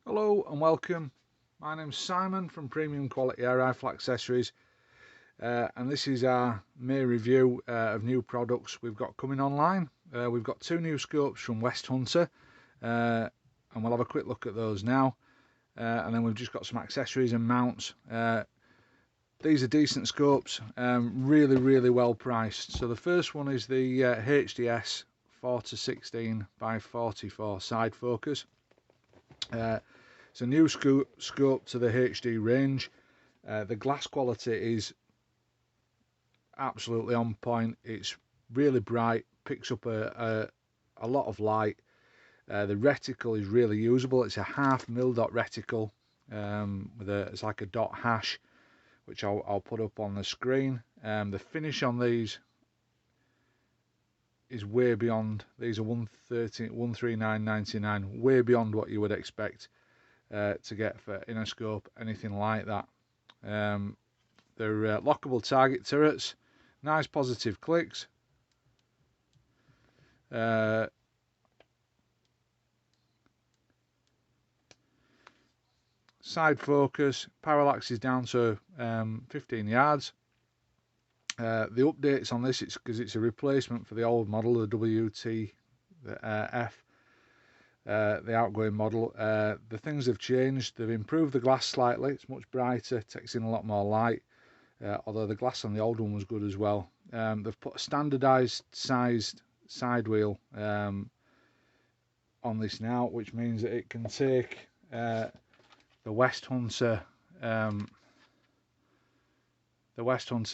Hello and welcome. My name's Simon from Premium Quality Air Rifle Accessories, and this is our May review of new products we've got coming online. We've got two new scopes from West Hunter, and we'll have a quick look at those now. And then we've just got some accessories and mounts. These are decent scopes, really well priced. So the first one is the HDS 4-16 by 44 side focus. It's a new scope to the HD range. The glass quality is absolutely on point. It's really bright, picks up a lot of light. The reticle is really usable. It's a half mil dot reticle it's like a dot hash, which I'll put up on the screen. The finish on these is way beyond. These are 139.99, way beyond what you would expect to get for in a scope, anything like that. They're lockable target turrets, nice positive clicks. Side focus, parallax is down to 15 yards. The updates on this, it's because it's a replacement for the old model, the WT F, the outgoing model. The things have changed. They've improved the glass slightly. It's much brighter, takes in a lot more light, although the glass on the old one was good as well. They've put a standardized sized side wheel on this now, which means that it can take the West Hunter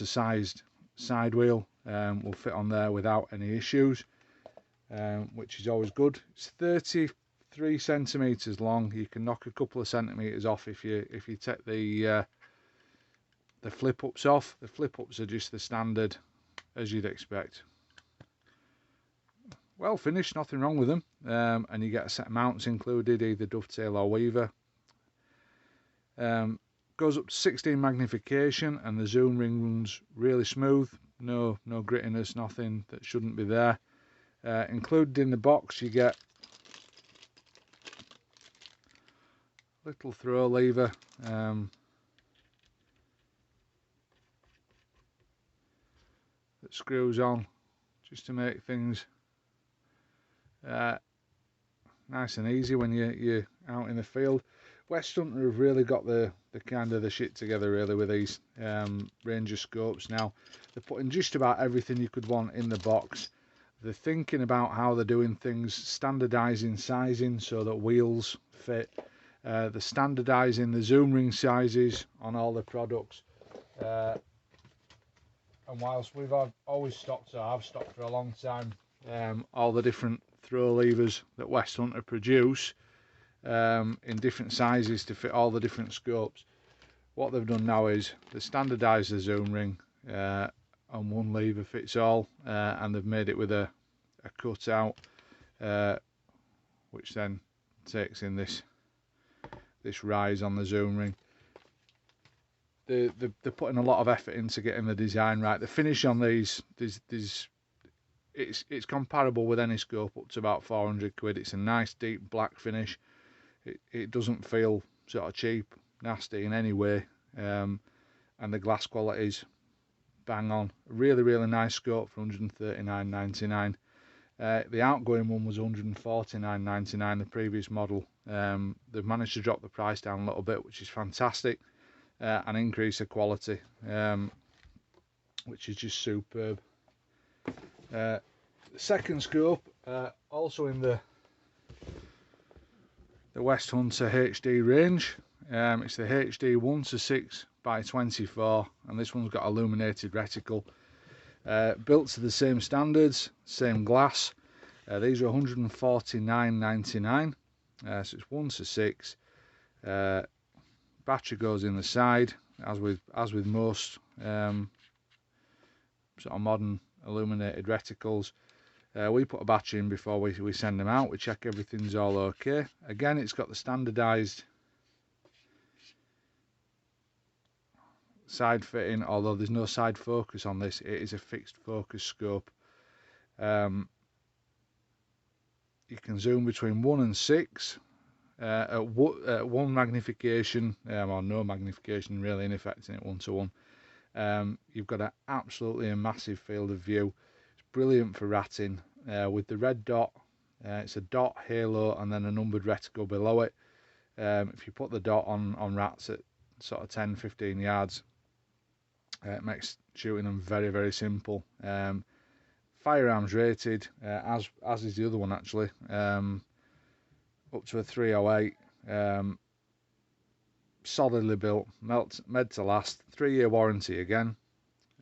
sized side wheel, will fit on there without any issues, which is always good. It's 33 centimeters long. You can knock a couple of centimeters off if you take the flip ups off. The flip ups are just the standard, as you'd expect. Well finished, nothing wrong with them, and you get a set of mounts included, either dovetail or weaver. Goes up to 16 magnification, and the zoom ring runs really smooth. No grittiness, nothing that shouldn't be there. Included in the box, you get a little throw lever, that screws on just to make things nice and easy when you're out in the field. West Hunter have really got the kind of the shit together really with these Ranger scopes now. They're putting just about everything you could want in the box. They're thinking about how they're doing things, standardising sizing so that wheels fit. They're standardising the zoom ring sizes on all the products. And whilst we've always stocked, or I've stocked for a long time, all the different throw levers that West Hunter produce, in different sizes to fit all the different scopes. What they've done now is they standardised the zoom ring on one lever fits all, and they've made it with a cutout, which then takes in this rise on the zoom ring. They're putting a lot of effort into getting the design right. The finish on these, it's comparable with any scope up to about 400 quid. It's a nice deep black finish. It doesn't feel sort of cheap, nasty in any way, and the glass quality is bang on. Really nice scope for 139.99. The outgoing one was 149.99, the previous model. They've managed to drop the price down a little bit, which is fantastic, and increase the quality, which is just superb. The second scope, also in the West Hunter HD range, it's the HD 1-6 by 24, and this one's got illuminated reticle, built to the same standards, same glass. These are 149.99, so it's 1-6. Battery goes in the side, as with most sort of modern illuminated reticles. We put a battery in before we send them out. We check everything's all okay. Again, it's got the standardised side fitting, although there's no side focus on this. It is a fixed focus scope. You can zoom between 1 and 6. at one magnification, or no magnification really, in effect, in it 1:1. You've got absolutely a massive field of view. It's brilliant for ratting. With the red dot, it's a dot, halo, and then a numbered reticle below it. If you put the dot on rats at sort of 10-15 yards, it makes shooting them very, very simple. Firearms rated, as is the other one actually, up to a 308. Solidly built, made to last, 3-year warranty again.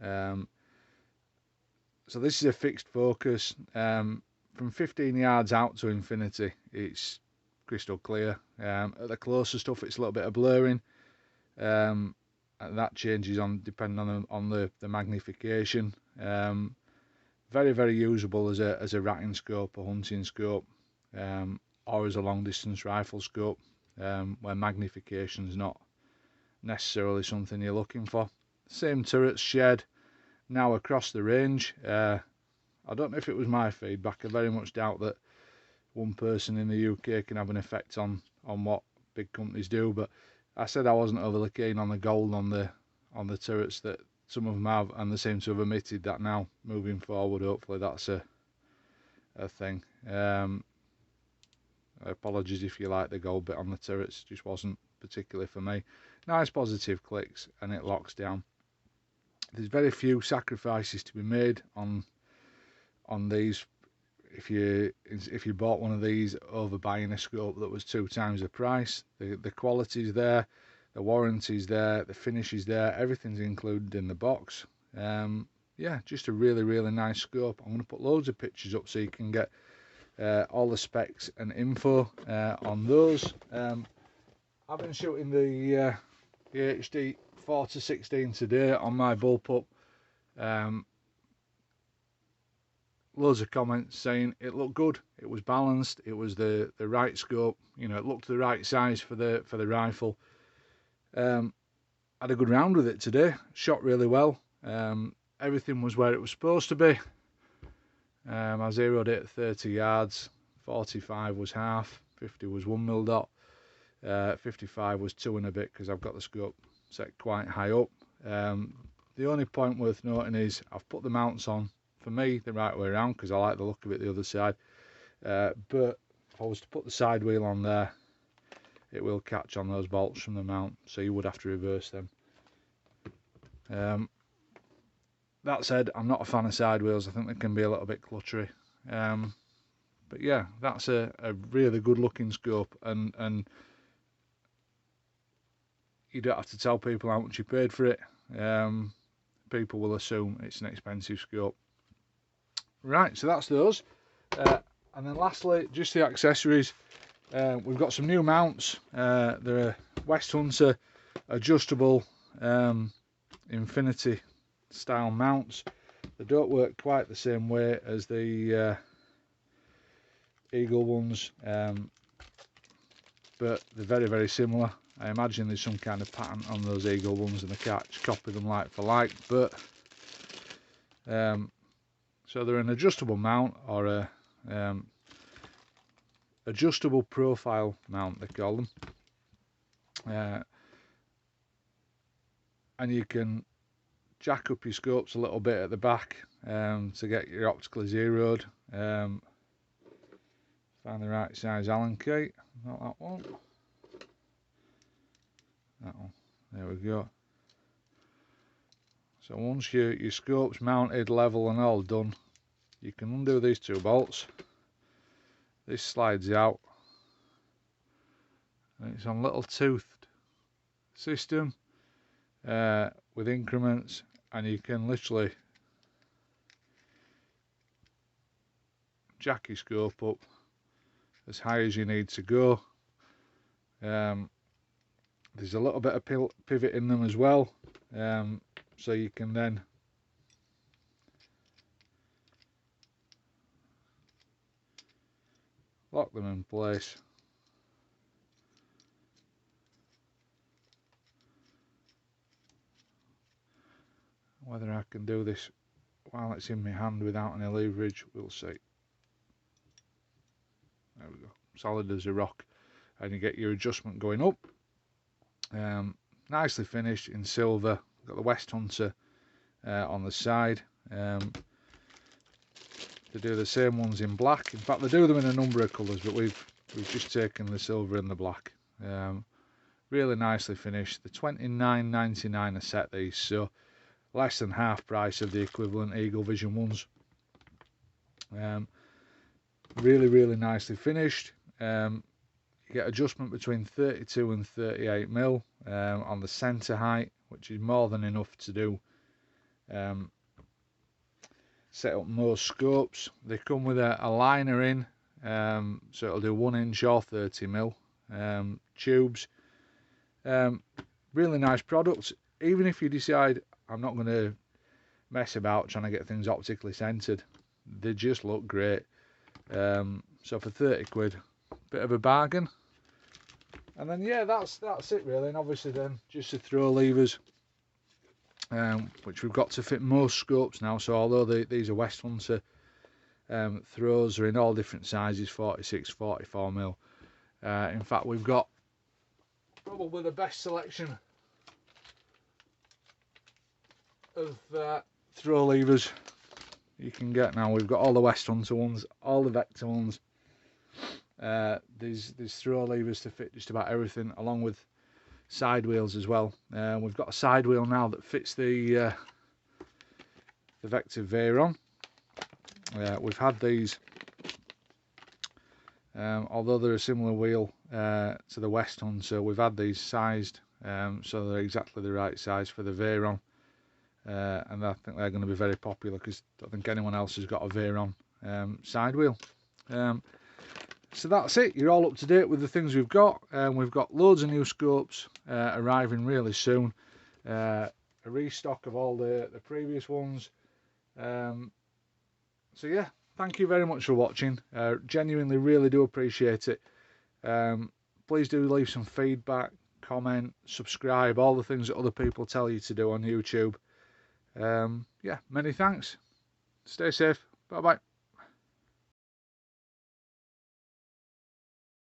So this is a fixed focus. From 15 yards out to infinity, it's crystal clear. At the closer stuff, it's a little bit of blurring. And that changes depending on the magnification. Very, very usable as a ratting scope, a hunting scope, or as a long distance rifle scope, where magnification is not necessarily something you're looking for. Same turrets shared now across the range. I don't know if it was my feedback. I very much doubt that one person in the UK can have an effect on what big companies do, but I said I wasn't overly keen on the gold on the turrets that some of them have, and they seem to have omitted that now. Moving forward, hopefully that's a thing. Apologies if you like the gold bit on the turrets, just wasn't particularly for me. Nice positive clicks, and it locks down. There's very few sacrifices to be made on these. If you bought one of these over buying a scope that was 2 times the price, the quality's there, the warranty's there, the finish is there, everything's included in the box. Yeah, just a really, really nice scope. I'm going to put loads of pictures up so you can get all the specs and info on those. I've been shooting the HD 4-16 today on my bullpup. Loads of comments saying it looked good, it was balanced, it was the right scope, you know, it looked the right size for the rifle. Had a good round with it today, shot really well. Everything was where it was supposed to be. I zeroed it at 30 yards, 45 was half, 50 was 1mm dot, 55 was 2 and a bit because I've got the scope set quite high up. The only point worth noting is I've put the mounts on, for me, the right way around because I like the look of it the other side. But if I was to put the side wheel on there, it will catch on those bolts from the mount, so you would have to reverse them. That said, I'm not a fan of side wheels. I think they can be a little bit cluttery. But yeah, that's a really good looking scope, and you don't have to tell people how much you paid for it. People will assume it's an expensive scope. Right, so that's those. And then lastly, just the accessories. We've got some new mounts. They're West Hunter adjustable infinity style mounts. They don't work quite the same way as the Eagle ones, but they're very, very similar. I imagine there's some kind of pattern on those Eagle ones and they can't copy them like for like, but so they're an adjustable mount, or a adjustable profile mount they call them, and you can jack up your scopes a little bit at the back to get your optically zeroed. Find the right size Allen key, not that one. That one, there we go. So once your scope's mounted, level and all done, you can undo these 2 bolts. This slides out, and it's on little toothed system with increments, and you can literally jack your scope up as high as you need to go. There's a little bit of pivot in them as well, so you can then lock them in place. Whether I can do this while it's in my hand without any leverage, we'll see. There we go, solid as a rock. and you get your adjustment going up. Nicely finished in silver. Got the West Hunter on the side. They do the same ones in black. In fact, they do them in a number of colours, but we've just taken the silver and the black. Really nicely finished. They're $29.99 a set, these, so less than half price of the equivalent Eagle Vision ones. Really nicely finished. You get adjustment between 32 and 38 mil on the centre height, which is more than enough to do set up most scopes. They come with a liner in, so it'll do 1 inch or 30 mil tubes. Really nice product. Even if you decide I'm not going to mess about trying to get things optically centered, they just look great. So for 30 quid, bit of a bargain. And then yeah, that's it really. And obviously then just the throw levers, which we've got to fit most scopes now. So although these are West Hunter throws, are in all different sizes, 46, 44 mil. In fact, we've got probably the best selection of throw levers you can get now. We've got all the West Hunter ones, all the Vector ones. There's throw levers to fit just about everything, along with side wheels as well. We've got a side wheel now that fits the Vector Veyron. We've had these, although they're a similar wheel to the West Hunter, we've had these sized so they're exactly the right size for the Veyron. And I think they're going to be very popular because I don't think anyone else has got a Veyron side wheel. So that's it. You're all up to date with the things we've got. We've got loads of new scopes arriving really soon. A restock of all the previous ones. So yeah, thank you very much for watching. Genuinely really do appreciate it. Please do leave some feedback, comment, subscribe, all the things that other people tell you to do on YouTube. Yeah, many thanks. Stay safe. Bye bye.